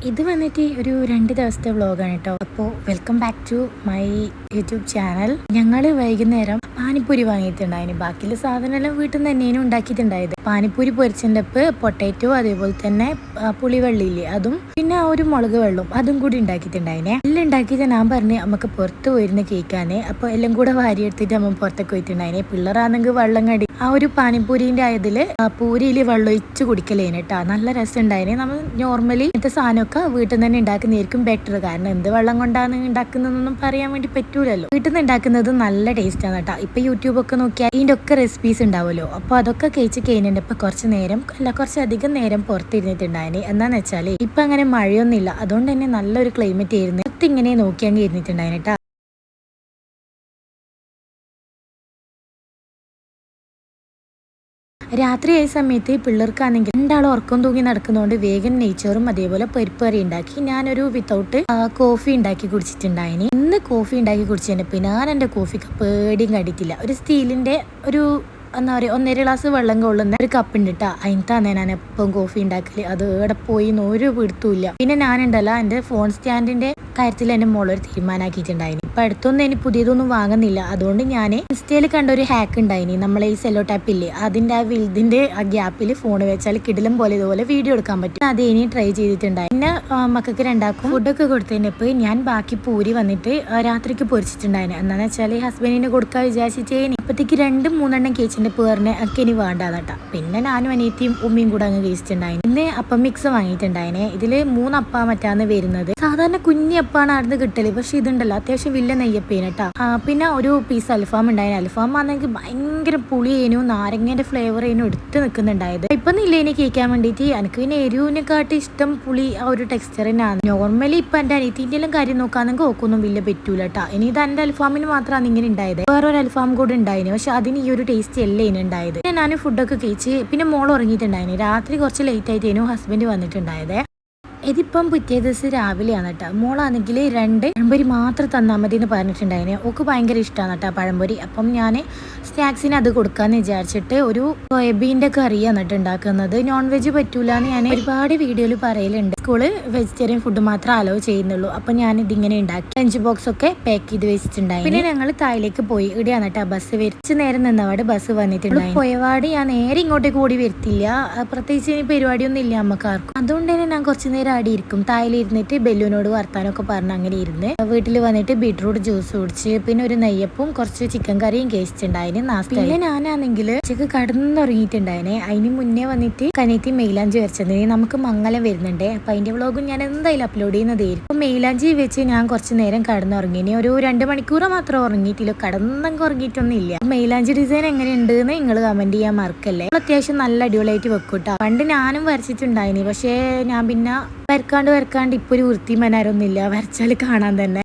ഇത് വന്നിട്ട് ഒരു 2 ദിവസത്തെ വ്ളോഗാണ് കേട്ടോ. അപ്പോൾ welcome back to my YouTube channel. ഞങ്ങൾ വൈകുന്നേരം പാനിപ്പൂരി വാങ്ങിയിട്ടുണ്ടായിന്. ബാക്കിയുള്ള സാധനമെല്ലാം വീട്ടിൽ നിന്ന് തന്നെയാണ് ഉണ്ടാക്കിയിട്ടുണ്ടായത്. പാനിപ്പൂരി പൊരിച്ചപ്പ് പൊട്ടാറ്റോ, അതേപോലെ തന്നെ പുളിവെള്ളിയില്ലേ അതും, പിന്നെ ആ ഒരു മുളക് വെള്ളം അതും കൂടി ഉണ്ടാക്കിയിട്ടുണ്ടായിനെ. എല്ലാം ഉണ്ടാക്കിയിട്ട് ഞാൻ പറഞ്ഞ് നമുക്ക് പുറത്ത് പോയിരുന്ന് കേൾക്കാനേ. അപ്പോൾ എല്ലാം കൂടെ വാരിയെടുത്തിട്ട് നമ്മൾ പുറത്തൊക്കെ പോയിട്ടുണ്ടായിനെ. പിള്ളേരാണെങ്കിൽ വെള്ളം കടി ആ ഒരു പാനിപ്പൂരിന്റെ ആയതിൽ പൂരിയിൽ വെള്ളം ഒഴിച്ച് കുടിക്കലേന് കേട്ടോ. നല്ല രസം ഉണ്ടായിനെ. നമ്മൾ നോർമലി ഇങ്ങനത്തെ സാധനമൊക്കെ വീട്ടിൽ നിന്ന് തന്നെ ഉണ്ടാക്കുന്നതായിരിക്കും ബെറ്റർ. കാരണം എന്ത് വെള്ളം കൊണ്ടാണ് ഉണ്ടാക്കുന്നതെന്നൊന്നും പറയാൻ വേണ്ടി പറ്റൂലല്ലോ. വീട്ടിൽ നിന്ന് ഉണ്ടാക്കുന്നത് നല്ല ടേസ്റ്റ് ആണ് കേട്ടോ. ഇപ്പൊ യൂട്യൂബൊക്കെ നോക്കിയാൽ ഇതിന്റെ ഒക്കെ റെസിപ്പീസ് ഉണ്ടാവുമല്ലോ. അപ്പോൾ അതൊക്കെ കഴിച്ച് കഴിഞ്ഞിട്ട് ഇപ്പൊ കുറച്ചധികം നേരം പുറത്തിരുന്നിട്ടുണ്ടായിന്. എന്താന്ന് വെച്ചാല് ഇപ്പൊ അങ്ങനെ മഴയൊന്നുമില്ല, അതുകൊണ്ട് തന്നെ നല്ലൊരു ക്ലൈമറ്റ് ആയിരുന്നു. ഇങ്ങനെ നോക്കിയാൽ ഇരുന്നിട്ടുണ്ടായിന് കേട്ടോ. രാത്രിയായ സമയത്ത് പിള്ളേർക്കാണെങ്കിൽ രണ്ടാളും ഉറക്കം തൂങ്ങി നടക്കുന്നതുകൊണ്ട് വേഗം നെയ്ച്ചോറും അതേപോലെ പരിപ്പ് കറി ഉണ്ടാക്കി. ഞാനൊരു വിത്തൗട്ട് കോഫി ഉണ്ടാക്കി കുടിച്ചിട്ടുണ്ടായിന്. ഇന്ന് കോഫി ഉണ്ടാക്കി കുടിച്ചതിന് പിന്നെ ഞാൻ എൻ്റെ കോഫിക്ക് പേടിയും കടിയിട്ടില്ല. ഒരു സ്റ്റീലിന്റെ ഒരു എന്താ പറയുക 1.5 ഗ്ലാസ് വെള്ളം കൊള്ളുന്ന ഒരു കപ്പ് ഉണ്ട് കേട്ടോ. അതിനകത്താണ് ഞാൻ എപ്പം കോഫി ഉണ്ടാക്കല്. അത് എവിടെ പോയി ഒരു പിടുത്തുമില്ല. പിന്നെ ഞാനുണ്ടല്ലോ എൻ്റെ ഫോൺ സ്റ്റാൻഡിന്റെ കാര്യത്തിൽ എൻ്റെ മോളൊരു തീരുമാനമാക്കിയിട്ടുണ്ടായിന്. ഇപ്പൊ അടുത്തൊന്നും ഇനി പുതിയതൊന്നും വാങ്ങുന്നില്ല. അതുകൊണ്ട് ഞാൻ ഇൻസ്റ്റയിൽ കണ്ട ഒരു ഹാക്ക് ഉണ്ടായിനി. നമ്മളെ ഈ സെല്ലോ ടാപ്പ് ഇല്ലേ, അതിന്റെ ആ ഗ്യാപ്പിൽ ഫോൺ വെച്ചാൽ കിടിലം പോലെ ഇതുപോലെ വീഡിയോ എടുക്കാൻ പറ്റും. അത് ഇനി ട്രൈ ചെയ്തിട്ടുണ്ടായി. പിന്നെ മക്കൾക്ക് രണ്ടാക്കും ഫുഡൊക്കെ കൊടുത്തതിനിപ്പോൾ ഞാൻ ബാക്കി പൂരി വന്നിട്ട് രാത്രിക്ക് പൊരിച്ചിട്ടുണ്ടായിന്. എന്താണെന്ന് വെച്ചാൽ ഹസ്ബൻഡിന് കൊടുക്കാൻ വിചാരിച്ചിട്ട് ഇപ്പത്തേക്ക് 2-3 കേച്ചിന്റെ പേറിനെ ഒക്കെ ഇനി വേണ്ടാന്നട്ടാ. പിന്നെ ഞാനും അനിയത്തിയും ഉമ്മയും കൂടെ അങ്ങ് കഴിച്ചിട്ടുണ്ടായിന്. ഇന്ന് അപ്പം മിക്സ് വാങ്ങിയിട്ടുണ്ടായിനെ. ഇതില് 3 അപ്പ മറ്റാന്ന് വരുന്നത്. സാധാരണ കുഞ്ഞി അപ്പാണ് ആടുന്ന് കിട്ടല്, പക്ഷെ ഇതുണ്ടല്ലോ അത്യാവശ്യം വലിയ നെയ്യപ്പേന് കേട്ടാ. പിന്നെ ഒരു പീസ് അൽഫാം ഉണ്ടായിന്. അൽഫാം ആണെങ്കിൽ ഭയങ്കര പുളിയേനും നാരങ്ങന്റെ ഫ്ലേവർ ഏനും എടുത്ത് നിൽക്കുന്നുണ്ടായത്. ഇപ്പൊ ഇല്ലേനെ കേൾക്കാൻ വേണ്ടിയിട്ട് എനിക്ക് പിന്നെ എരിവിനെക്കാട്ടി ഇഷ്ടം പുളി ആ ഒരു ടെക്സ്ചർ തന്നെയാണ്. നോർമലി ഇപ്പൊ എന്റെ അനിയത്തിന്റെ എല്ലാം കാര്യം നോക്കാന്നെങ്കിൽ ഓക്കൊന്നും വലിയ പറ്റൂല കേട്ടാ. ഇനി ഇത് എന്റെ അൽഫാമിന് മാത്രമാണ് ഇങ്ങനെ ഉണ്ടായത്. വേറൊരു അൽഫാം കൂടെ ഉണ്ടായിന്, പക്ഷെ അതിന് ഈ ഒരു ടേസ്റ്റ് അല്ലേ ഉണ്ടായത്. പിന്നെ ഞാൻ ഫുഡൊക്കെ കഴിച്ച് പിന്നെ മോൾ ഉറങ്ങിയിട്ടുണ്ടായിന്. രാത്രി കുറച്ച് ലേറ്റ് ആയിട്ടേനു ഹസ്ബൻഡ് വന്നിട്ടുണ്ടായത്. ഇതിപ്പം പിറ്റേ ദിവസം രാവിലെയാണ് കേട്ടോ. മോളാണെങ്കിൽ 2 പഴംപൊരി മാത്രം തന്നാൽ മതി എന്ന് പറഞ്ഞിട്ടുണ്ടായിന്. ഓക്ക് ഭയങ്കര ഇഷ്ടമാണ് കേട്ടോ പഴംപൊരി. അപ്പം ഞാൻ സ്നാക്സിന് അത് കൊടുക്കാന്ന് വിചാരിച്ചിട്ട് ഒരു സോയാബീൻ്റെ കറിയാണ് കേട്ടോ ഉണ്ടാക്കുന്നത്. നോൺ വെജ് പറ്റൂല എന്ന് ഞാൻ ഒരുപാട് വീഡിയോയിൽ പറയലുണ്ട്. സ്കൂള് വെജിറ്റേറിയൻ ഫുഡ് മാത്രമേ അലോ ചെയ്യുന്നുള്ളൂ. അപ്പം ഞാൻ ഇതിങ്ങനെ ഉണ്ടാക്കി ലഞ്ച് ബോക്സ് ഒക്കെ പാക്ക് ചെയ്ത് വെച്ചിട്ടുണ്ടായി. പിന്നെ ഞങ്ങൾ താഴേക്ക് പോയി. ഇവിടെയാണ് കേട്ടോ ബസ് വരച്ച് നേരം നിന്നവാട് ബസ് വന്നിട്ടുണ്ടായി. പോയവാട് ഞാൻ നേരെ ഇങ്ങോട്ടേക്ക് കൂടി വരത്തില്ല. പ്രത്യേകിച്ച് ഇനി പരിപാടിയൊന്നും ഇല്ല നമുക്കാർക്കും. അതുകൊണ്ട് തന്നെ ഞാൻ കുറച്ച് നേരം ഇരിക്കും. തായിലിരുന്നിട്ട് ബെല്ലുവിനോട് വർത്താനൊക്കെ പറഞ്ഞ് അങ്ങനെ ഇരുന്ന് വീട്ടിൽ വന്നിട്ട് ബീട്രൂട്ട് ജ്യൂസ് കുടിച്ച് പിന്നെ ഒരു നെയ്യപ്പും കുറച്ച് ചിക്കൻ കറിയും കഴിച്ചിട്ടുണ്ടായിന് നാസ്ത. പിന്നെ ഞാനാണെങ്കിൽ ഉച്ചക്ക് കടന്നുറങ്ങിയിട്ടുണ്ടായിനെ. അതിന് മുന്നേ വന്നിട്ട് കനേത്തി മെയിലാഞ്ചി വരച്ചത്. നമുക്ക് മംഗലം വരുന്നുണ്ട്. അപ്പൊ അതിന്റെ വ്ളോഗും ഞാൻ എന്തായാലും അപ്ലോഡ് ചെയ്യുന്നതായിരിക്കും. അപ്പൊ മെയിലാഞ്ചി വെച്ച് ഞാൻ കുറച്ച് നേരം കടന്നുറങ്ങിനി. ഒരു 2 മണിക്കൂർ മാത്രം ഉറങ്ങിയിട്ടില്ല. കടന്നങ്ങ് ഉറങ്ങിയിട്ടൊന്നും ഇല്ല. മെയിലാഞ്ചി ഡിസൈൻ എങ്ങനെയുണ്ട് എന്ന് നിങ്ങൾ കമന്റ് ചെയ്യാൻ മറക്കല്ലേ. അത്യാവശ്യം നല്ല അടിപൊളിയായിട്ട് വെക്കൂട്ടാ. പണ്ട് ഞാനും വരച്ചിട്ടുണ്ടായിനി, പക്ഷേ ഞാൻ പിന്നെ വരക്കാണ്ട് ഇപ്പൊ ഒരു വൃത്തി മനോരൊന്നുമില്ല. വരച്ചാൽ കാണാൻ തന്നെ